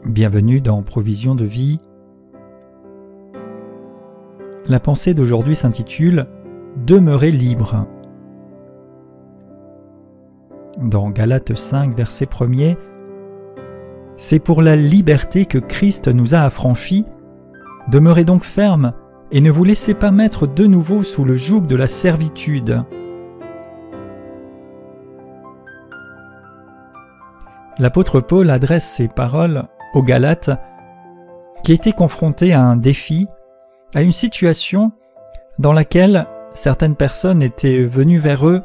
Bienvenue dans Provision de vie. La pensée d'aujourd'hui s'intitule « Demeurer libre ». Dans Galates 5, verset 1er, « C'est pour la liberté que Christ nous a affranchis. Demeurez donc fermes et ne vous laissez pas mettre de nouveau sous le joug de la servitude. » L'apôtre Paul adresse ces paroles aux Galates qui étaient confrontés à un défi, à une situation dans laquelle certaines personnes étaient venues vers eux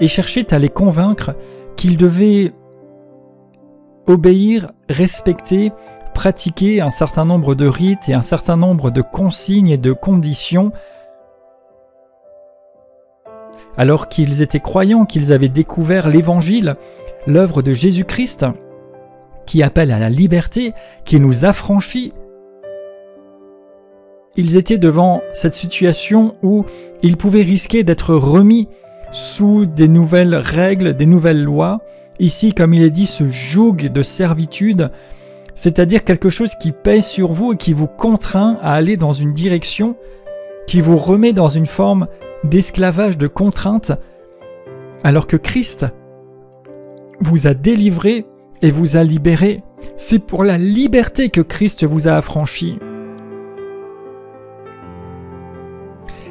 et cherchaient à les convaincre qu'ils devaient obéir, respecter, pratiquer un certain nombre de rites et un certain nombre de consignes et de conditions, alors qu'ils étaient croyants, qu'ils avaient découvert l'Évangile, l'œuvre de Jésus-Christ, qui appelle à la liberté, qui nous affranchit. Ils étaient devant cette situation où ils pouvaient risquer d'être remis sous des nouvelles règles, des nouvelles lois. Ici, comme il est dit, ce joug de servitude, c'est-à-dire quelque chose qui pèse sur vous et qui vous contraint à aller dans une direction, qui vous remet dans une forme d'esclavage, de contrainte, alors que Christ vous a délivré et vous a libéré. C'est pour la liberté que Christ vous a affranchi.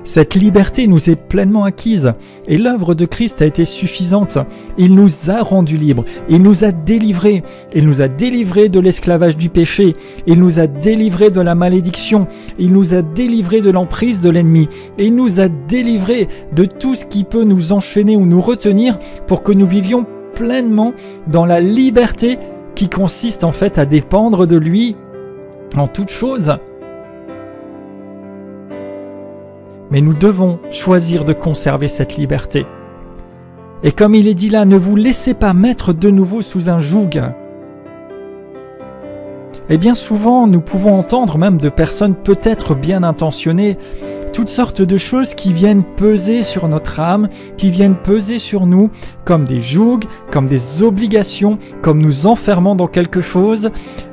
Cette liberté nous est pleinement acquise et l'œuvre de Christ a été suffisante. Il nous a rendus libres, il nous a délivrés. Il nous a délivrés de l'esclavage du péché, il nous a délivrés de la malédiction, il nous a délivrés de l'emprise de l'ennemi, et il nous a délivrés de tout ce qui peut nous enchaîner ou nous retenir pour que nous vivions pleinement dans la liberté qui consiste en fait à dépendre de lui en toutes choses. Mais nous devons choisir de conserver cette liberté. Et comme il est dit là, ne vous laissez pas mettre de nouveau sous un joug. Et bien souvent, nous pouvons entendre même de personnes peut-être bien intentionnées, toutes sortes de choses qui viennent peser sur notre âme, qui viennent peser sur nous, comme des jougs, comme des obligations, comme nous enfermant dans quelque chose,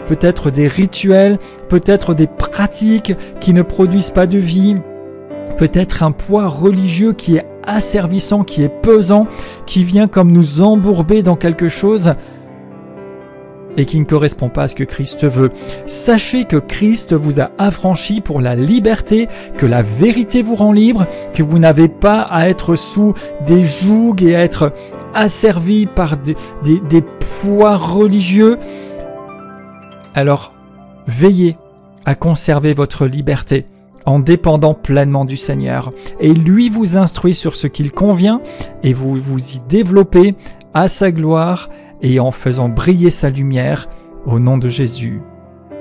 peut-être des rituels, peut-être des pratiques qui ne produisent pas de vie, peut-être un poids religieux qui est asservissant, qui est pesant, qui vient comme nous embourber dans quelque chose et qui ne correspond pas à ce que Christ veut. Sachez que Christ vous a affranchi pour la liberté, que la vérité vous rend libre, que vous n'avez pas à être sous des jougs et à être asservi par des poids religieux. Alors, veillez à conserver votre liberté en dépendant pleinement du Seigneur. Et lui vous instruit sur ce qu'il convient et vous vous y développez à sa gloire et en faisant briller sa lumière au nom de Jésus.